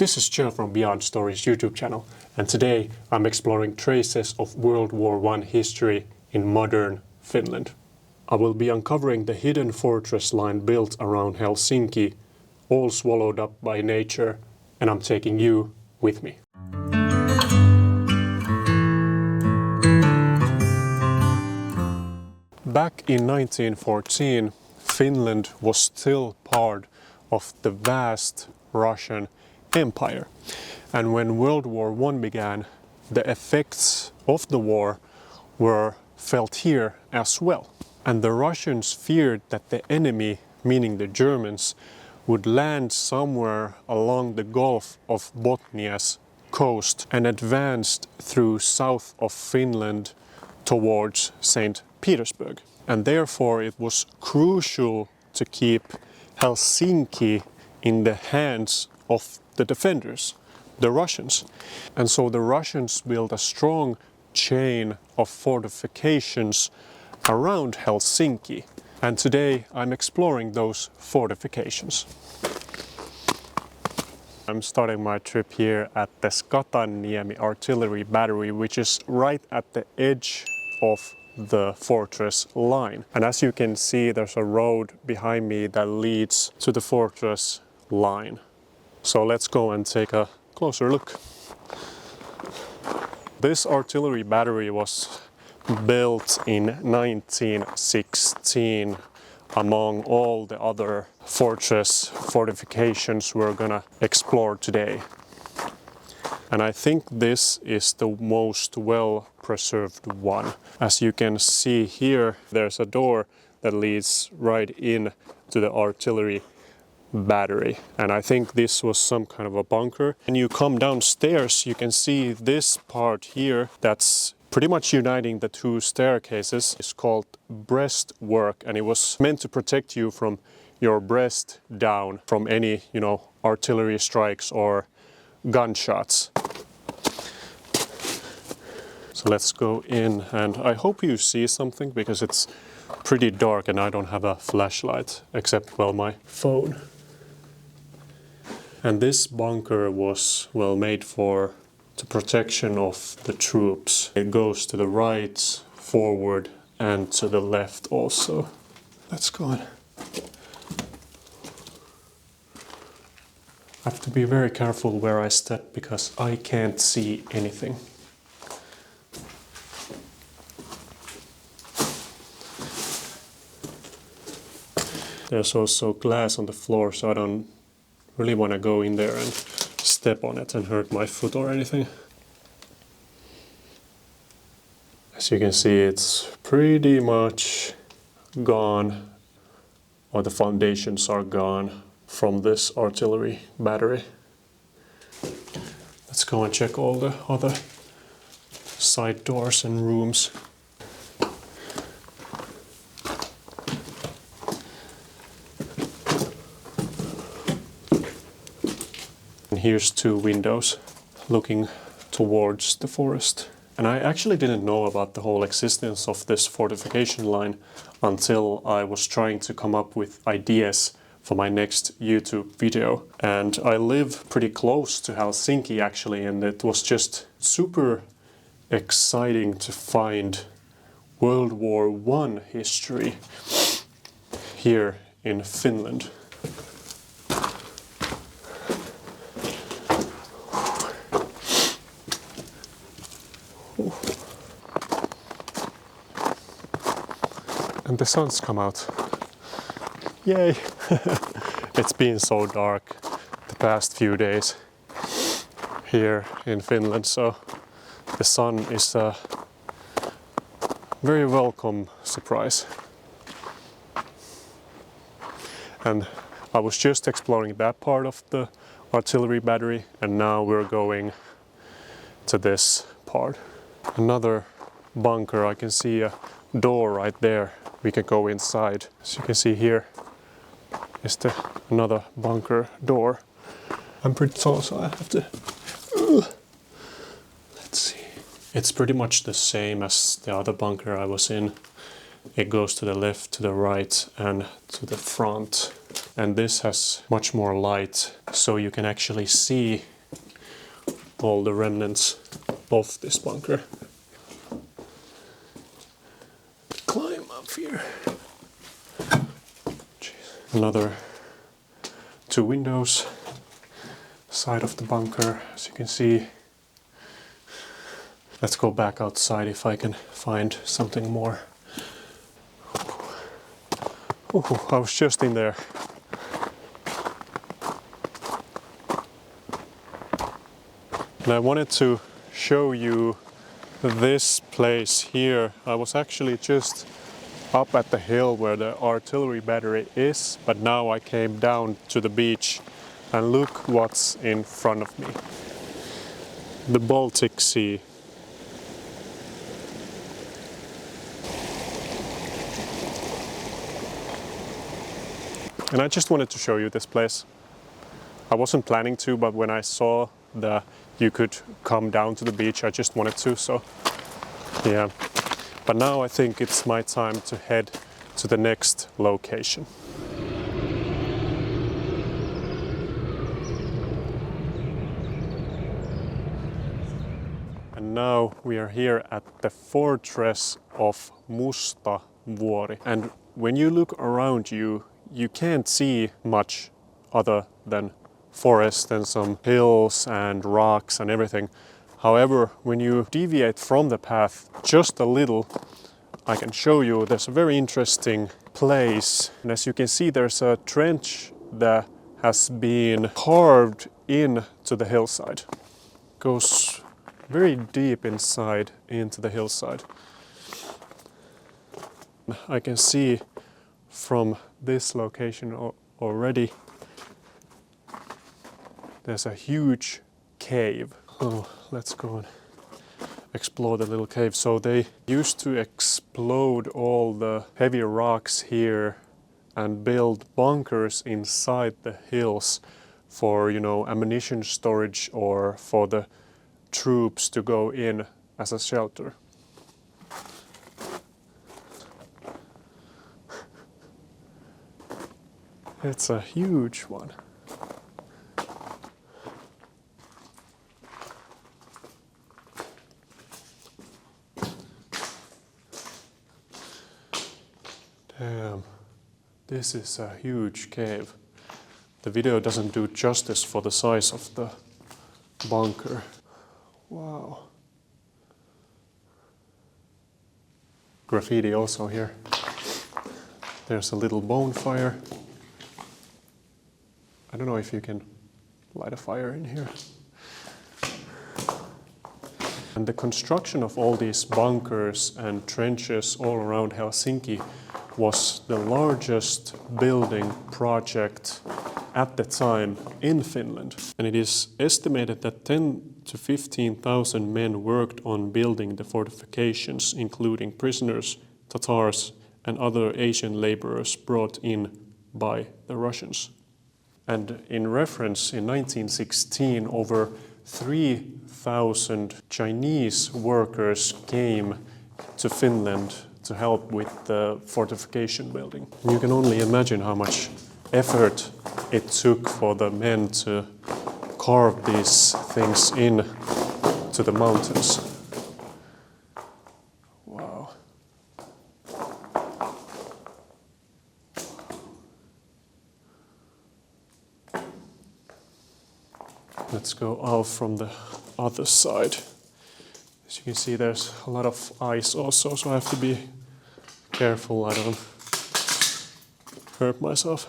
This is Joe from Beyond Stories YouTube channel, and today I'm exploring traces of World War I history in modern Finland. I will be uncovering the hidden fortress line built around Helsinki, all swallowed up by nature, and I'm taking you with me. Back in 1914, Finland was still part of the vast Russian Empire. And when World War I began, the effects of the war were felt here as well. And the Russians feared that the enemy, meaning the Germans, would land somewhere along the Gulf of Bothnia's coast and advanced through south of Finland towards St. Petersburg. And therefore it was crucial to keep Helsinki in the hands of the defenders, the Russians. And so the Russians built a strong chain of fortifications around Helsinki. And today I'm exploring those fortifications. I'm starting my trip here at the Skatanniemi artillery battery, which is right at the edge of the fortress line. And as you can see, there's a road behind me that leads to the fortress line. So let's go and take a closer look. This artillery battery was built in 1916 among all the other fortifications we're gonna explore today. And I think this is the most well-preserved one. As you can see here, there's a door that leads right in to the artillery battery. And I think this was some kind of a bunker. And you come downstairs, you can see this part here that's pretty much uniting the two staircases. It's called breastwork, and it was meant to protect you from your breast down from any, artillery strikes or gunshots. So let's go in, and I hope you see something because it's pretty dark and I don't have a flashlight except, my phone. And this bunker was, made for the protection of the troops. It goes to the right, forward, and to the left also. Let's go on. I have to be very careful where I step because I can't see anything. There's also glass on the floor, so I don't really want to go in there and step on it and hurt my foot or anything. As you can see, it's pretty much gone, or the foundations are gone from this artillery battery. Let's go and check all the other side doors and rooms. And here's two windows looking towards the forest. And I actually didn't know about the whole existence of this fortification line until I was trying to come up with ideas for my next YouTube video. And I live pretty close to Helsinki actually, and it was just super exciting to find World War I history here in Finland. And the sun's come out. Yay! It's been so dark the past few days here in Finland, so the sun is a very welcome surprise. And I was just exploring that part of the artillery battery, and now we're going to this part. Another bunker. I can see a door right there. We can go inside. As you can see here is another bunker door. I'm pretty tall, so I have to... Let's see. It's pretty much the same as the other bunker I was in. It goes to the left, to the right, and to the front. And this has much more light, so you can actually see all the remnants of this bunker. Climb up here. Jeez. Another 2 windows, side of the bunker, as you can see. Let's go back outside if I can find something more. Ooh, I was just in there. And I wanted to show you this place here. I was actually just up at the hill where the artillery battery is, but now I came down to the beach and look what's in front of me. The Baltic Sea. And I just wanted to show you this place. I wasn't planning to, but when I saw that you could come down to the beach, I just wanted to, so yeah. But now I think it's my time to head to the next location. And now we are here at the fortress of Mustavuori. And when you look around you, you can't see much other than forest and some hills and rocks and everything. However, when you deviate from the path just a little, I can show you there's a very interesting place. And as you can see, there's a trench that has been carved into the hillside. Goes very deep inside into the hillside. I can see from this location already there's a huge cave. Oh, let's go and explore the little cave. So they used to explode all the heavy rocks here and build bunkers inside the hills for, you know, ammunition storage or for the troops to go in as a shelter. It's a huge one. Damn, this is a huge cave. The video doesn't do justice for the size of the bunker. Wow. Graffiti also here. There's a little bonfire. I don't know if you can light a fire in here. And the construction of all these bunkers and trenches all around Helsinki was the largest building project at the time in Finland. And it is estimated that 10 to 15,000 men worked on building the fortifications, including prisoners, Tatars, and other Asian laborers brought in by the Russians. And in reference, in 1916, over 3,000 Chinese workers came to Finland to help with the fortification building. You can only imagine how much effort it took for the men to carve these things in to the mountains. Wow. Let's go out from the other side. As you can see, there's a lot of ice also, so I have to be careful I don't hurt myself.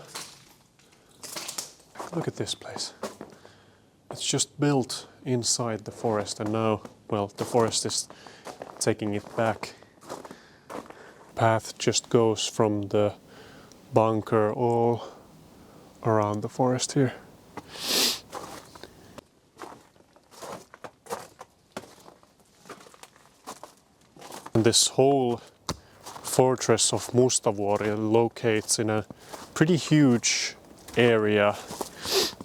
Look at this place. It's just built inside the forest, and now, well, the forest is taking it back. Path just goes from the bunker all around the forest here. And this whole fortress of Mustavuori locates in a pretty huge area.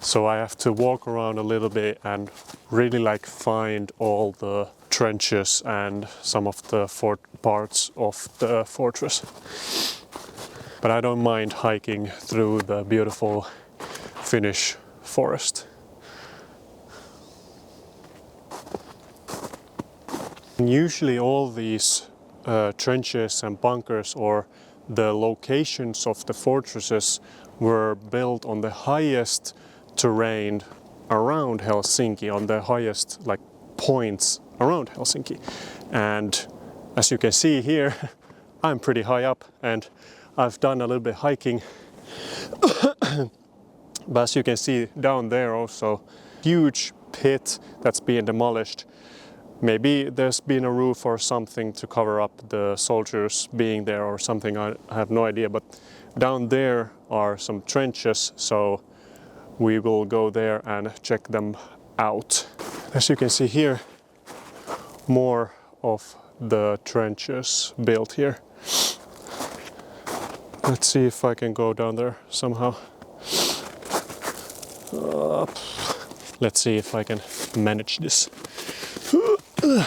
So I have to walk around a little bit and really find all the trenches and some of the parts of the fortress. but I don't mind hiking through the beautiful Finnish forest. Usually all these trenches and bunkers or the locations of the fortresses were built on the highest terrain around Helsinki, on the highest like points around Helsinki. And as you can see here, I'm pretty high up and I've done a little bit hiking. But as you can see down there also, huge pit that's being demolished. Maybe there's been a roof or something to cover up the soldiers being there or something, I have no idea. But down there are some trenches, so we will go there and check them out. As you can see here, more of the trenches built here. Let's see if I can go down there somehow. Let's see if I can manage this. I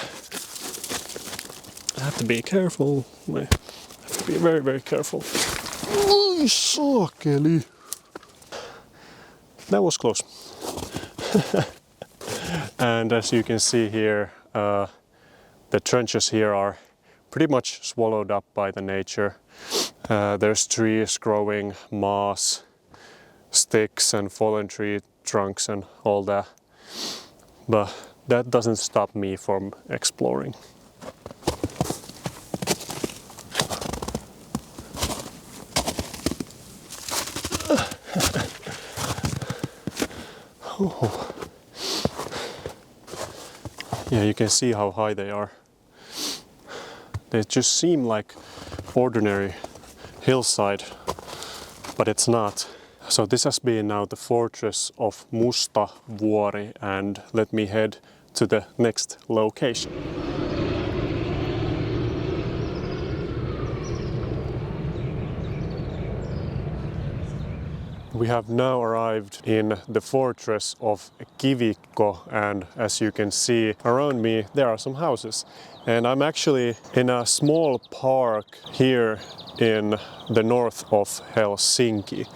have to be careful. I have to be very, very careful. Oi, saakeli! That was close. And as you can see here, the trenches here are pretty much swallowed up by the nature. There's trees growing, moss, sticks and fallen tree trunks and all that. But that doesn't stop me from exploring. Oh. Yeah, you can see how high they are. They just seem like ordinary hillside, but it's not. So this has been now the fortress of Mustavuori, and let me head to the next location. We have now arrived in the fortress of Kivikko, and as you can see around me there are some houses. And I'm actually in a small park here in the north of Helsinki.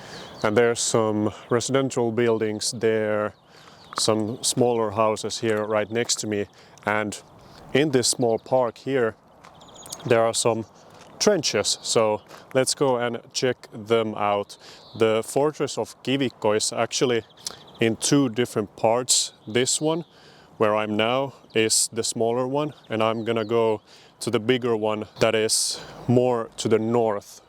And there's some residential buildings there, some smaller houses here right next to me. And in this small park here there are some trenches, so let's go and check them out. The fortress of Kivikko is actually in two different parts. This one, where I'm now, is the smaller one, and I'm gonna go to the bigger one that is more to the north.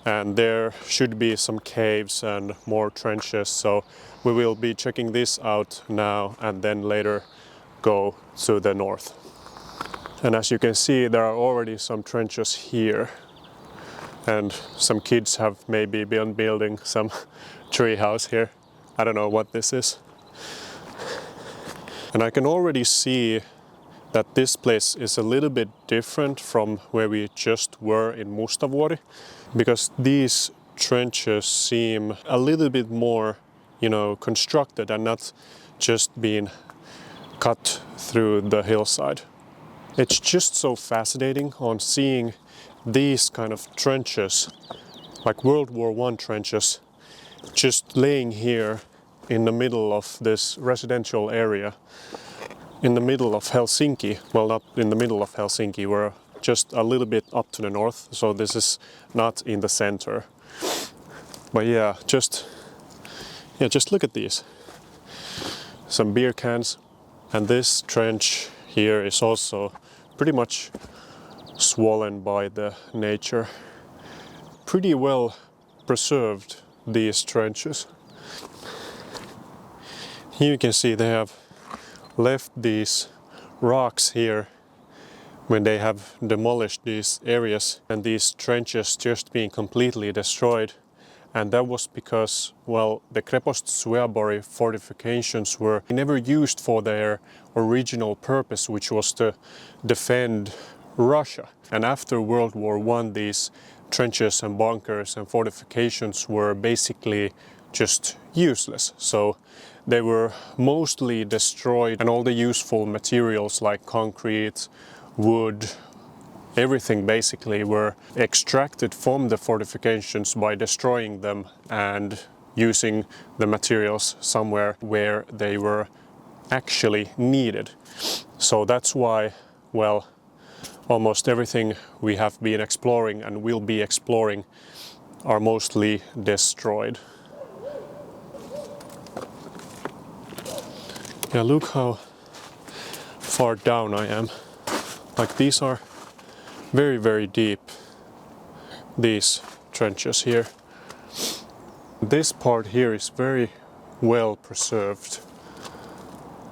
And there should be some caves and more trenches, so we will be checking this out now and then later go to the north. And as you can see, there are already some trenches here. And some kids have maybe been building some tree house here. I don't know what this is. And I can already see that this place is a little bit different from where we just were in Mustavuori, because these trenches seem a little bit more, constructed and not just being cut through the hillside. It's just so fascinating on seeing these kind of trenches, like World War I trenches, just laying here in the middle of this residential area, in the middle of Helsinki. Well, not in the middle of Helsinki, we're just a little bit up to the north, so this is not in the center. But yeah, just look at these. Some beer cans. And this trench here is also pretty much swollen by the nature. Pretty well preserved, these trenches. Here you can see they have left these rocks here when they have demolished these areas, and these trenches just being completely destroyed. And that was because, well, the Krepost Sveaborg fortifications were never used for their original purpose, which was to defend Russia. And after World War I, these trenches and bunkers and fortifications were basically just useless. So they were mostly destroyed, and all the useful materials like concrete, wood, everything basically were extracted from the fortifications by destroying them and using the materials somewhere where they were actually needed. So that's why, well, almost everything we have been exploring and will be exploring are mostly destroyed. Yeah, look how far down I am. Like, these are very, very deep, these trenches here. This part here is very well preserved.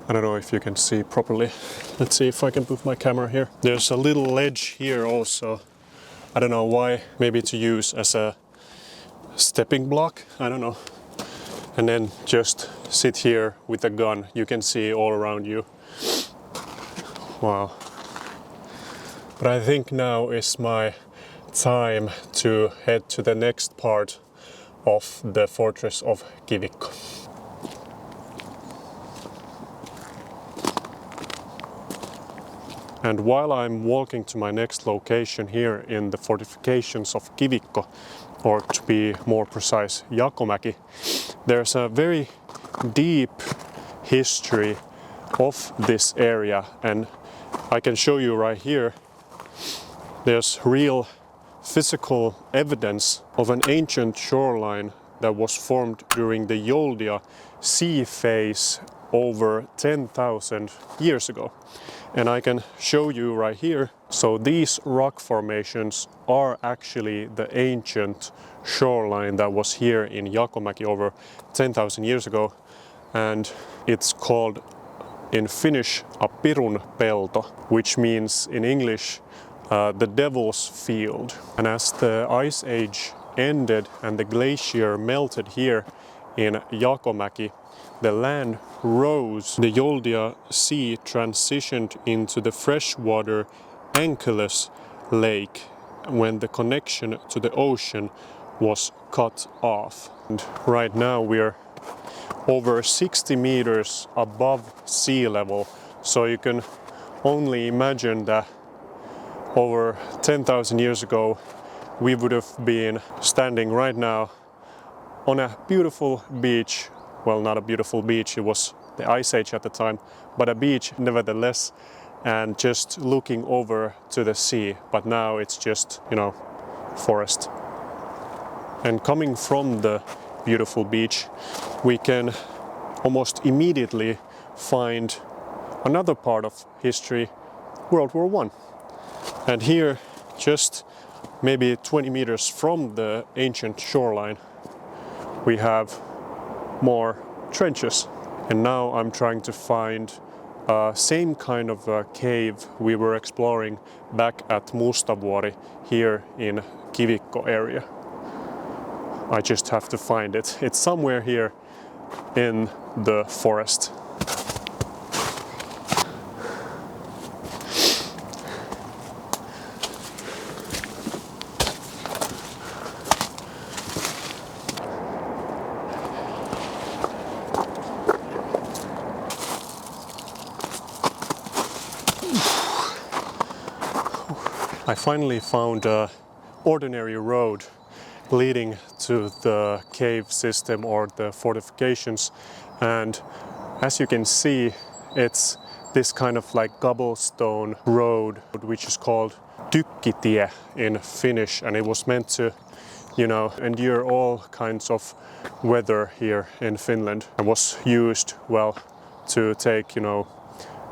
I don't know if you can see properly. Let's see if I can put my camera here. There's a little ledge here also. I don't know why. Maybe to use as a stepping block. I don't know. And then just sit here with a gun. You can see all around you. Wow. But I think now is my time to head to the next part of the fortress of Kivikko. And while I'm walking to my next location here in the fortifications of Kivikko, or to be more precise, Jakomäki, there's a very deep history of this area, and I can show you right here. There's real physical evidence of an ancient shoreline that was formed during the Yoldia sea phase over 10,000 years ago. And I can show you right here. So these rock formations are actually the ancient shoreline that was here in Jakomäki over 10,000 years ago. And it's called in Finnish a pirun pelto, which means in English the devil's field. And as the ice age ended and the glacier melted here in Jakomäki, the land rose. The Yoldia Sea transitioned into the freshwater Ankylos Lake when the connection to the ocean was cut off. And right now we're over 60 meters above sea level, so you can only imagine that over 10,000 years ago we would have been standing right now on a beautiful beach. Well, not a beautiful beach, it was the ice age at the time, but a beach nevertheless, and just looking over to the sea. But now it's just, forest. And coming from the beautiful beach, we can almost immediately find another part of history, World War I. And here, just maybe 20 meters from the ancient shoreline, we have more trenches. And now I'm trying to find same kind of cave we were exploring back at Mustavuori here in Kivikko area. I just have to find it. It's somewhere here in the forest. I finally found an ordinary road leading to the cave system or the fortifications, and as you can see, it's this kind of like cobblestone road which is called Tykkitie in Finnish, and it was meant to endure all kinds of weather here in Finland, and was used to take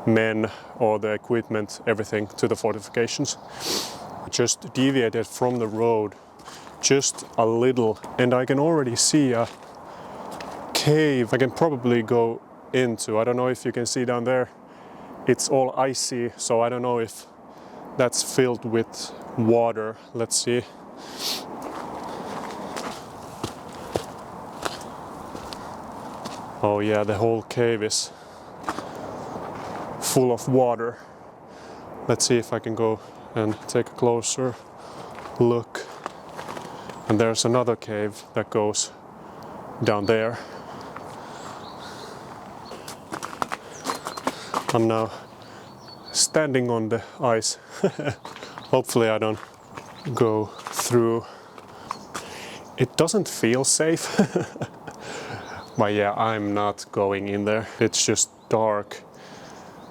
men or the equipment, everything to the fortifications. Just deviated from the road just a little, and I can already see a cave I can probably go into. I don't know if you can see down there, it's all icy, so I don't know if that's filled with water. Let's see. Oh yeah, the whole cave is full of water. Let's see if I can go and take a closer look. And there's another cave that goes down there. I'm now standing on the ice. Hopefully I don't go through. It doesn't feel safe. But yeah, I'm not going in there. It's just dark.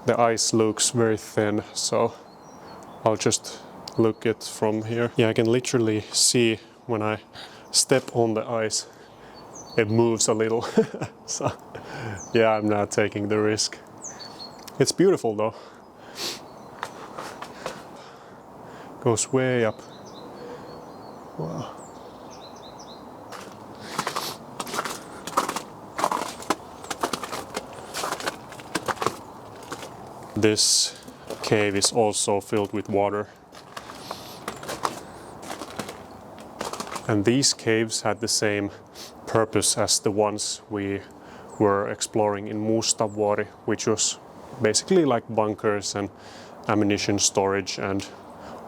The ice looks very thin, so I'll just look it from here. Yeah, I can literally see when I step on the ice, it moves a little. So yeah, I'm not taking the risk. It's beautiful though. Goes way up. Wow. This cave is also filled with water. And these caves had the same purpose as the ones we were exploring in Mustavuori, which was basically like bunkers and ammunition storage and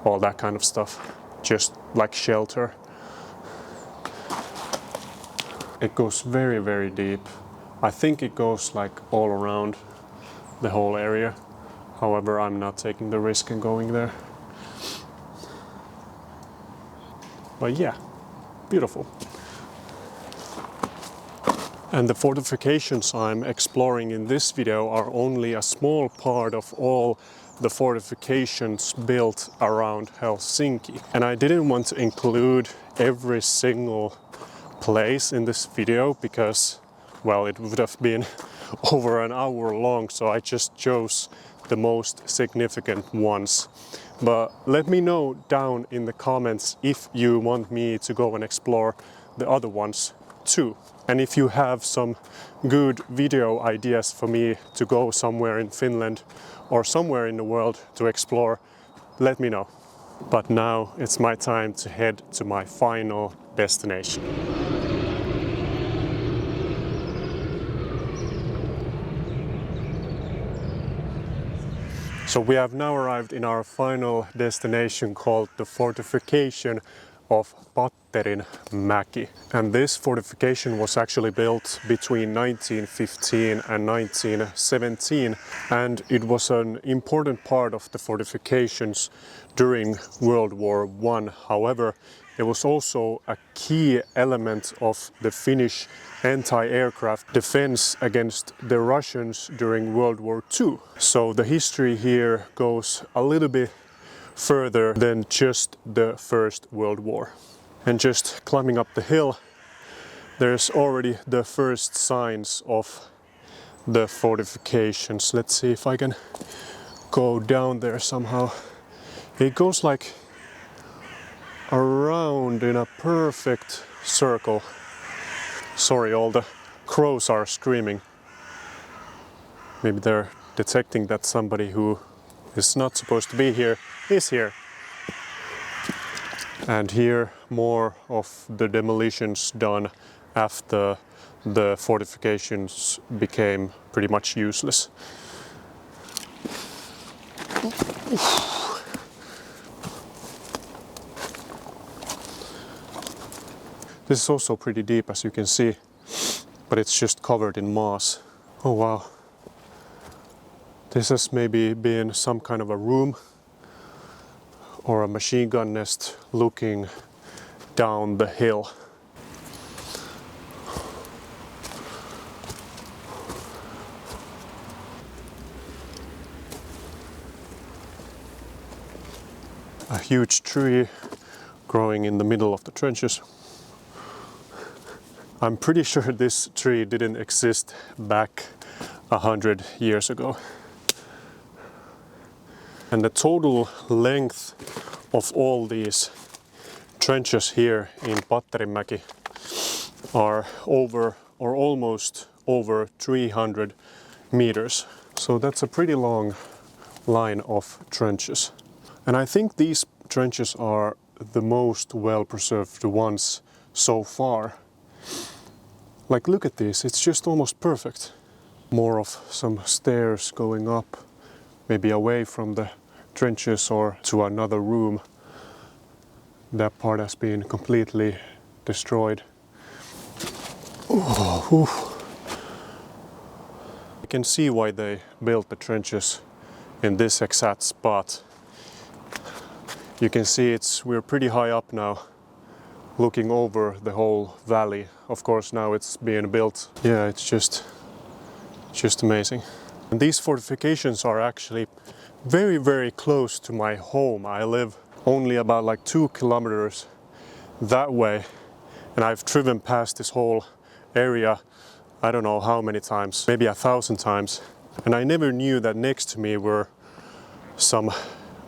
all that kind of stuff, just like shelter. It goes very, very deep. I think it goes like all around the whole area. However, I'm not taking the risk in going there. But yeah, beautiful. And the fortifications I'm exploring in this video are only a small part of all the fortifications built around Helsinki. And I didn't want to include every single place in this video because, well, it would have been over an hour long, so I just chose the most significant ones. But let me know down in the comments if you want me to go and explore the other ones too. And if you have some good video ideas for me to go somewhere in Finland or somewhere in the world to explore, let me know. But now it's my time to head to my final destination. So we have now arrived in our final destination called the fortification of Patterinmäki. And this fortification was actually built between 1915 and 1917, and it was an important part of the fortifications during World War I. However, it was also a key element of the Finnish anti-aircraft defense against the Russians during World War II. So the history here goes a little bit further than just the First World War. And just climbing up the hill, there's already the first signs of the fortifications. Let's see if I can go down there somehow. It goes like around in a perfect circle. Sorry, all the crows are screaming. Maybe they're detecting that somebody who is not supposed to be here is here. And here more of the demolitions done after the fortifications became pretty much useless. This is also pretty deep, as you can see, but it's just covered in moss. Oh wow. This has maybe been some kind of a room or a machine gun nest looking down the hill. A huge tree growing in the middle of the trenches. I'm pretty sure this tree didn't exist back 100 years ago. And the total length of all these trenches here in Patterinmäki are over or almost over 300 meters. So that's a pretty long line of trenches. And I think these trenches are the most well-preserved ones so far. Like, look at this, it's just almost perfect. More of some stairs going up, maybe away from the trenches or to another room. That part has been completely destroyed. Oh, you can see why they built the trenches in this exact spot. You can see we're pretty high up now, looking over the whole valley. Of course now it's being built. Yeah, it's just amazing. And these fortifications are actually very, very close to my home. I live only about like 2 kilometers that way, and I've driven past this whole area I don't know how many times, maybe 1,000 times. And I never knew that next to me were some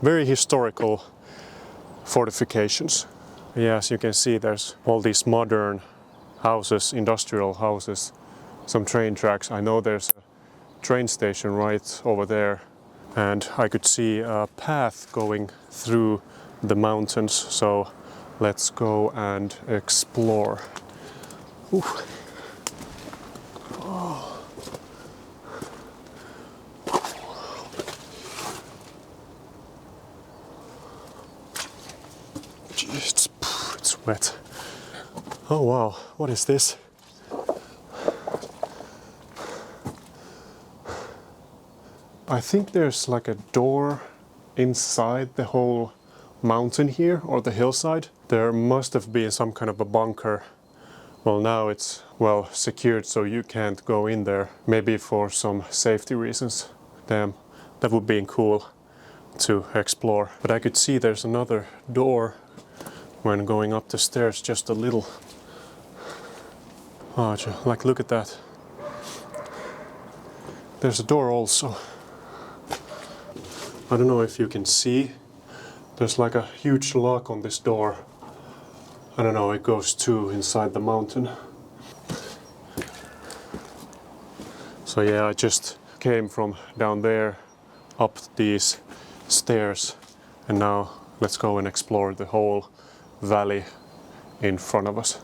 very historical fortifications. Yeah, as you can see, there's all these modern houses, industrial houses, some train tracks. I know there's a train station right over there, and I could see a path going through the mountains, so let's go and explore. Ooh. Oh. Jeez, it's wet. Oh wow, what is this? I think there's like a door inside the whole mountain here, or the hillside. There must have been some kind of a bunker. Well, now it's well secured, so you can't go in there. Maybe for some safety reasons. Damn, that would be cool to explore. But I could see there's another door when going up the stairs, just a little. Oh, like look at that. There's a door also. I don't know if you can see. There's like a huge lock on this door. I don't know, it goes to inside the mountain. So yeah, I just came from down there up these stairs, and now let's go and explore the whole valley in front of us.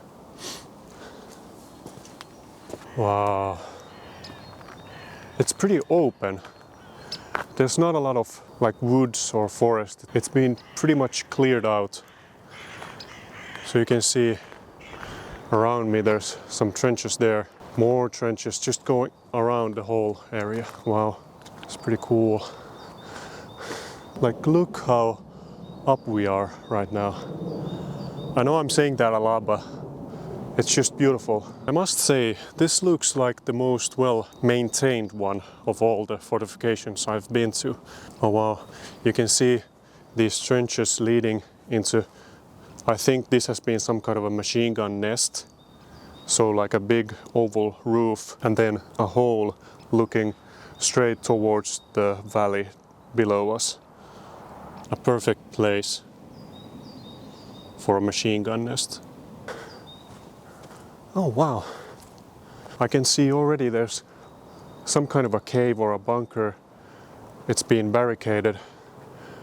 Wow. It's pretty open. There's not a lot of like woods or forest. It's been pretty much cleared out. So you can see around me there's some trenches there. More trenches just going around the whole area. Wow, it's pretty cool. Like look how up we are right now. I know I'm saying that a lot, but it's just beautiful. I must say, this looks like the most well maintained one of all the fortifications I've been to. Oh wow, you can see these trenches leading into, I think this has been some kind of a machine gun nest. So like a big oval roof, and then a hole looking straight towards the valley below us. A perfect place for a machine gun nest. Oh wow, I can see already there's some kind of a cave or a bunker. It's been barricaded,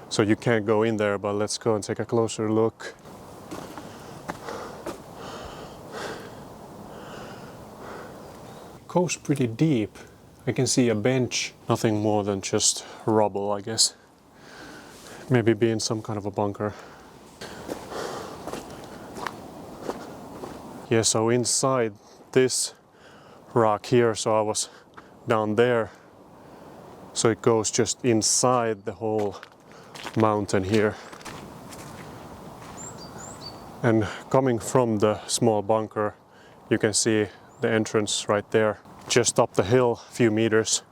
so you can't go in there, but let's go and take a closer look. It goes pretty deep. I can see a bench, nothing more than just rubble, I guess. Maybe being some kind of a bunker. Yeah, so inside this rock here, so I was down there. So it goes just inside the whole mountain here. And coming from the small bunker, you can see the entrance right there. Just up the hill, a few meters,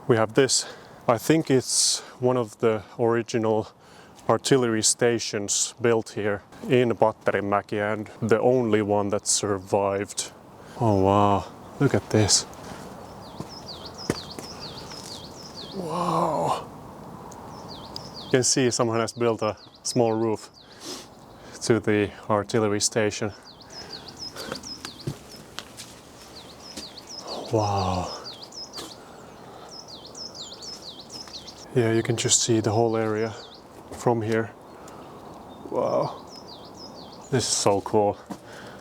we have this. I think it's one of the original artillery stations built here in Patterinmäki, and the only one that survived. Oh wow, look at this. Wow. You can see someone has built a small roof to the artillery station. Wow. Yeah, you can just see the whole area from here. Wow. This is so cool.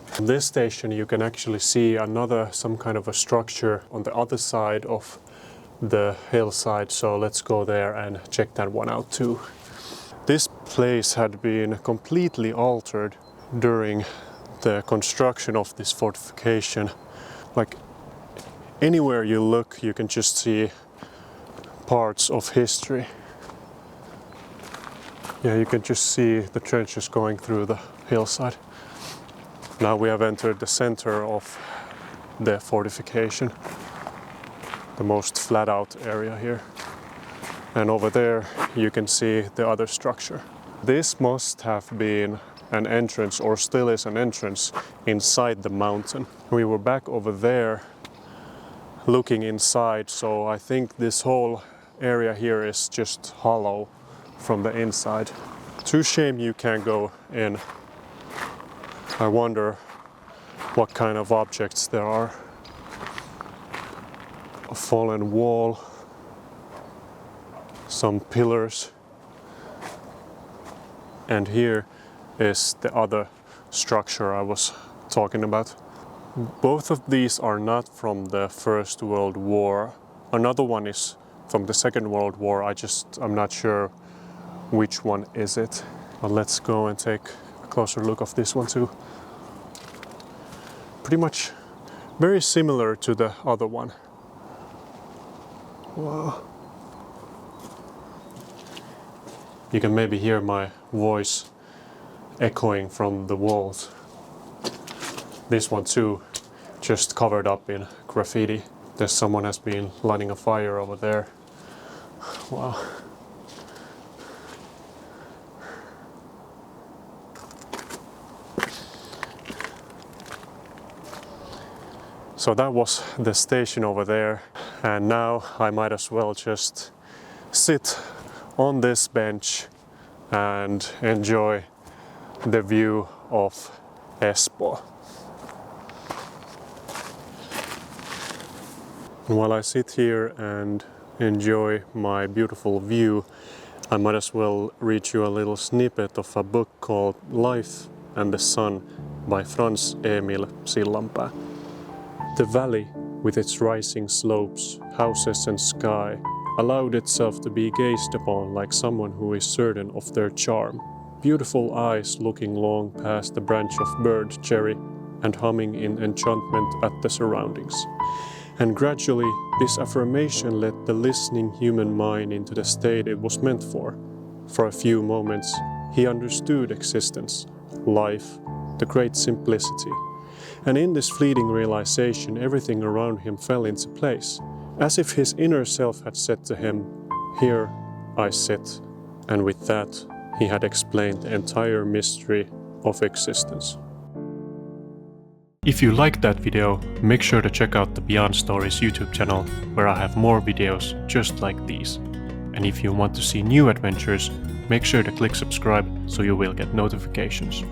From this station you can actually see some kind of a structure on the other side of the hillside, so let's go there and check that one out too. This place had been completely altered during the construction of this fortification. Like anywhere you look you can just see parts of history. Yeah, you can just see the trenches going through the hillside. Now we have entered the center of the fortification, the most flat out area here. And over there you can see the other structure. This must have been an entrance, or still is an entrance, inside the mountain. We were back over there looking inside, so I think this whole area here is just hollow from the inside. Too shame you can't go in. I wonder what kind of objects there are. A fallen wall, some pillars, and here is the other structure I was talking about. Both of these are not from the First World War. Another one is from the Second World War. I'm not sure which one is it. But let's go and take a closer look of this one too. Pretty much very similar to the other one. Wow. You can maybe hear my voice echoing from the walls. This one too, just covered up in graffiti. There's someone has been lighting a fire over there. Wow. So that was the station over there, and now I might as well just sit on this bench and enjoy the view of Espoo. While I sit here and enjoy my beautiful view, I might as well read you a little snippet of a book called Life and the Sun by Frans Emil Sillanpää. The valley, with its rising slopes, houses and sky, allowed itself to be gazed upon like someone who is certain of their charm. Beautiful eyes looking long past the branch of bird cherry and humming in enchantment at the surroundings. And gradually, this affirmation led the listening human mind into the state it was meant for. For a few moments, he understood existence, life, the great simplicity. And in this fleeting realization, everything around him fell into place, as if his inner self had said to him, "Here I sit." And with that, he had explained the entire mystery of existence. If you liked that video, make sure to check out the Beyond Stories YouTube channel, where I have more videos just like these. And if you want to see new adventures, make sure to click subscribe so you will get notifications.